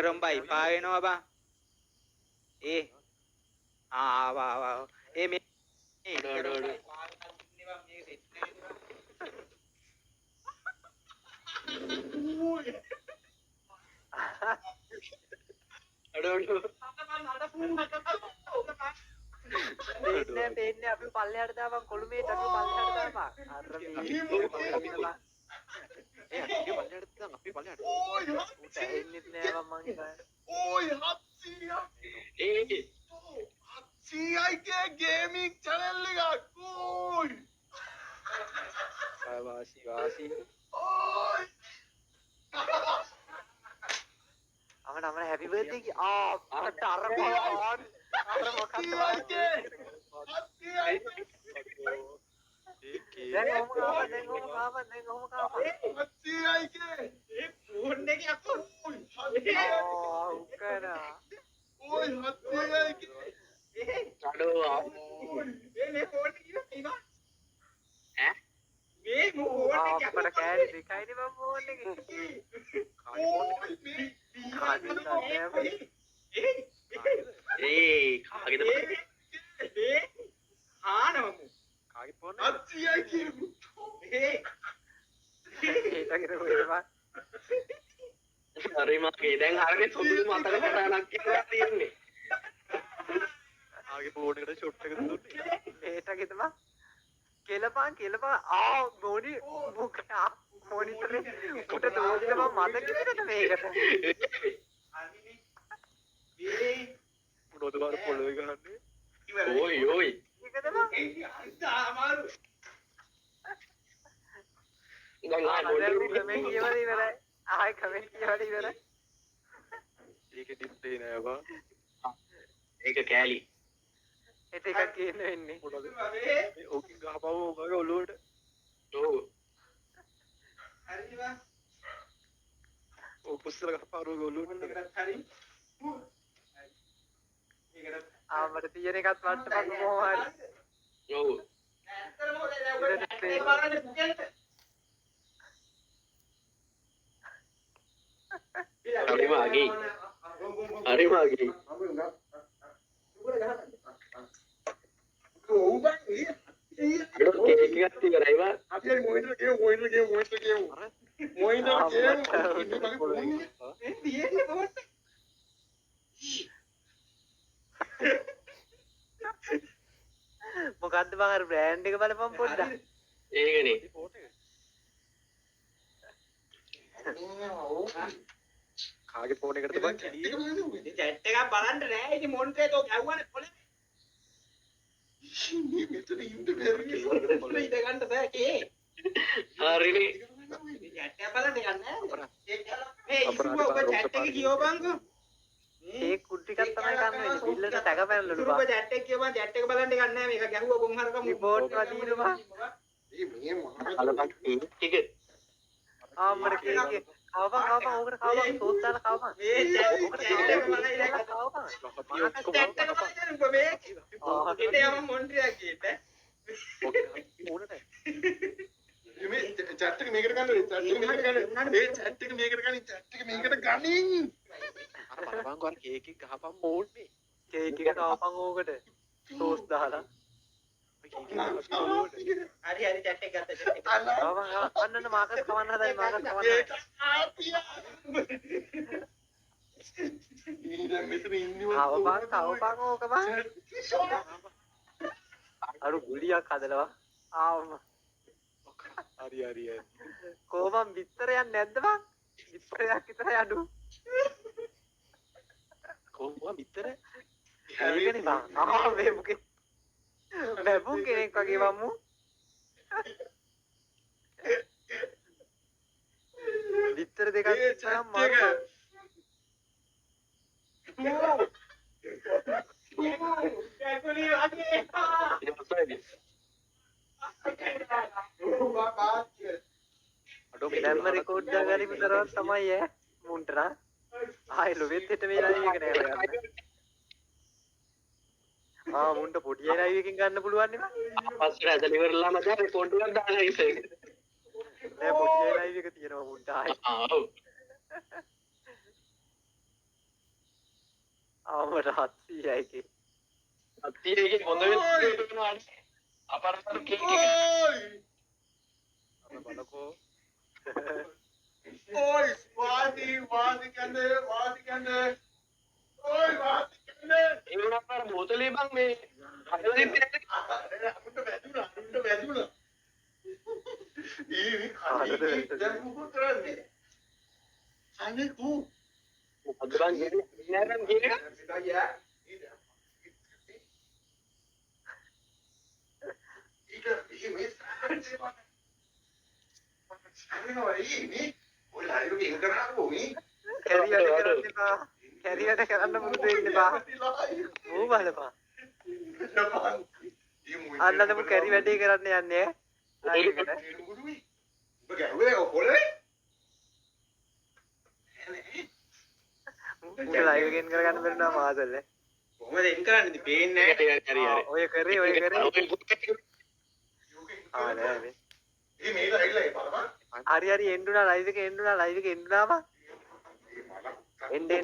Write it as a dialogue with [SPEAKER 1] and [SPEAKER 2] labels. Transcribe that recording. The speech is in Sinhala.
[SPEAKER 1] රොම්බයි පා වෙනවා බං. ඒ ආවා ඒ මේ
[SPEAKER 2] පේන්නේ අපි පල්ලෙහාට දාපන් කොළුමේ දඩුව පල්ලෙහාට දාපන්. අර මේ අපි පල්ලෙහාට. උට ඇහෙන්නෙත් නෑ මං හිතන්නේ.
[SPEAKER 3] Oi, Hatsia! Hatsia gaming channel එකක්. oi!
[SPEAKER 2] වාසි වාසි.
[SPEAKER 3] oi!
[SPEAKER 2] අමන හැපි බර්ත්ඩේ කි අර පාන් අර මොකක්ද
[SPEAKER 3] Hatsia!
[SPEAKER 2] දැන් ඔහම කාපන්
[SPEAKER 3] Hatsia ඒ ෆෝන් එකේ අක්කෝ.
[SPEAKER 2] උකනා
[SPEAKER 3] oi, Hatsia
[SPEAKER 1] අඩෝ
[SPEAKER 3] මේ ෆෝන් එක ඉන්නවා.
[SPEAKER 1] ඈ
[SPEAKER 3] මේ ෆෝන් එක
[SPEAKER 2] අපට කෑලි දෙකයිනේ මම ෆෝන් එකේ.
[SPEAKER 1] ඒ කාගේද
[SPEAKER 3] ආනමු
[SPEAKER 2] කාගේ ෆෝන්
[SPEAKER 3] Hatsia කියමු.
[SPEAKER 2] ඒකට වෙනවා.
[SPEAKER 1] හරි මගේ දැන් හරියට සුදු මතක සටහනක් කියලා තියෙන්නේ.
[SPEAKER 2] ආගේ ෆෝන් එකට ෂොට් එක දුන්නේ. ඒටගේ තමයි. කෙලපන් මොනි මොනිටරේ උට දෝෂද මම මතක ඉන්නද මේකට. මොනවද බාර පොළොවේ ගහන්නේ.
[SPEAKER 1] ඕයි ඕයි.
[SPEAKER 2] ඒක තමයි.
[SPEAKER 3] අමාරු.
[SPEAKER 1] දැන්
[SPEAKER 2] කමෙන්ට් කියවලා ඉවරයි. ආයි කමෙන්ට් කියවලා ඉවරයි. ඒක ඩිස්ප්ලේ නෑ බා.
[SPEAKER 1] ඒක කෑලි.
[SPEAKER 2] ඒත් එකක් කියන්න වෙන්නේ. මොනවද? මේ ඕකින් ගහපුව ඔයගේ ඔළුවට.
[SPEAKER 1] ඔව්.
[SPEAKER 3] හරිද බා?
[SPEAKER 2] ඔය පුස්සල ගහපුව ඔළුවට.
[SPEAKER 3] හරි.
[SPEAKER 2] මට තියෙන එකත් වට්ටපන් කොහොම හරි.
[SPEAKER 1] ඔව්.
[SPEAKER 3] ඇත්තටම මොකද ඒ බලන්නේ පුකෙන්ට.
[SPEAKER 1] හරි මාගේ. හරි මාගේ.
[SPEAKER 3] ඔව් බං
[SPEAKER 1] අඩෝ කේක් එකක් ඉවරයි වා.
[SPEAKER 3] අපි මොනිටර් ගේමු.
[SPEAKER 2] අර
[SPEAKER 3] මොනිටර් ගේමු. තියෙන්නේ මොකක්ද?
[SPEAKER 2] මොකද්ද බං අර බ්‍රෑන්ඩ් එක බලපන් පොඩ්ඩක්.
[SPEAKER 1] ඒකනේ.
[SPEAKER 2] කාගේ ෆෝන් එකටද බං කෙලියේ?
[SPEAKER 3] චැට් එකක් බලන්න නෑ. ඉතින් මොනිටරේ තෝ ගැව්වනේ පොලේ. මෙතන ඉන්න බැරි ඉඳ ගන්න බෑ කේ.
[SPEAKER 1] හරිනේ.
[SPEAKER 3] චැට් එක බලන්න ගන්න නෑ. මේ ඉස්සුව ඔබ චැට් එක කියවපන්කෝ.
[SPEAKER 2] ඒ කුටි එකක් තමයි ගන්න වෙන්නේ. බිල්ලට ටැග පැනලලු
[SPEAKER 3] ඉස්සුව ඔබ
[SPEAKER 2] බං.
[SPEAKER 3] චැට් එක කියවපන් චැට් එක බලන්න ගන්න නෑ. මේක ගැහුවා බොන් හරකම.
[SPEAKER 2] රිපෝට් වදීනු බං.
[SPEAKER 3] මේ මහා
[SPEAKER 1] අලපන් ටික.
[SPEAKER 2] මට කේක් කවපන් ඕකට කවපන් සෝස් දාලා කවපන්.
[SPEAKER 3] මේ චැට් එක බලයි
[SPEAKER 2] කවපන්.
[SPEAKER 3] චැට් එක බලන්න ඔබ මේ. ඉතින් යම මොන්ට්‍රියා කීට. මේ චැට් එක මේකට ගන්න. චැට් එක මේකට ගන්න. ඒ චැට් එක මේකට ගන්න. චැට් එක මේකට ගනින්.
[SPEAKER 2] අර බලපන් කෝ අර කේක් එක ගහපන් ඕනේ. කේක් එක කවපන් ඕකට සෝස් දාලා.
[SPEAKER 3] හරි චැට් එක ගත්තා චැට් එක.
[SPEAKER 2] අන්න මාකස් කවන්න හදයි මාකස් කවන්න.
[SPEAKER 3] මෙතන ඉන්නේ
[SPEAKER 2] කවපන් ඕක බං. අර ගුලියක් හදනවා. හරි. කොහොමද බිත්තරයක් නැද්ද බං? බිත්තරයක් විතරයි අඩු. කොහොමද බිත්තර? ඒකනේ බං. මේ මොකේ? බැබුම් කෙනෙක් වගේ වම්මු. බිත්තර දෙකක් විතරක් මාරු.
[SPEAKER 3] කැකුලි වගේ.
[SPEAKER 2] දැම්ම රෙකෝඩ් දාගන්න විතරක් තමයි ඈ මුන්ට නා. ආයෙ ලොවෙත් හිට මේ ලයිව් එක නෑ ඔයාලා. මුන්ට පොඩි ලයිව් එකකින් ගන්න පුළුවන් නේ මම.
[SPEAKER 1] පස්සේ ඇදලා ඉවරලා මචං රිපෝට් එකක් දාලා ඉතින්.
[SPEAKER 2] නෑ පොඩි ලයිව් එක තියෙනවා මුන්ට ආයෙ.
[SPEAKER 1] ඔව්.
[SPEAKER 2] ආවමට 700යි.
[SPEAKER 1] අත්තියේ හොඳ වෙනවා අපරාධ කේක් එක
[SPEAKER 3] ඕයි
[SPEAKER 2] බලකෝ.
[SPEAKER 3] ඕයි වාදි කන්නේ ඕයි වාදි කන්නේ
[SPEAKER 1] ඒ වුණාට බෝතලේ බං මේ හදලා දෙන්නේ
[SPEAKER 3] අපිට වැදුණා දැන් මොකද කරන්නේ අනේ කෝ
[SPEAKER 1] මොකද බං කියන්නේ නෑනම් කියන්නේ
[SPEAKER 2] කැරියට කරන්න පුරුදු වෙන්න එපා. මූ බලපන්. අල්ලනම කැරි වැඩේ කරන්න යන්නේ. මූ ලයිව් ගෙන් කරගන්න බැරිනවා මාසෙල්ල.
[SPEAKER 3] කොහොමද එන් කරන්නේ ඉතින් පේන්නේ නැහැ
[SPEAKER 2] ඔය කරේ ආ නෑ මේ.
[SPEAKER 3] ඉතින් මේක ඇවිල්ලා බලපන්
[SPEAKER 2] හරි එන්නුනා ලයිව් එක එන්නුනාම එන්නේ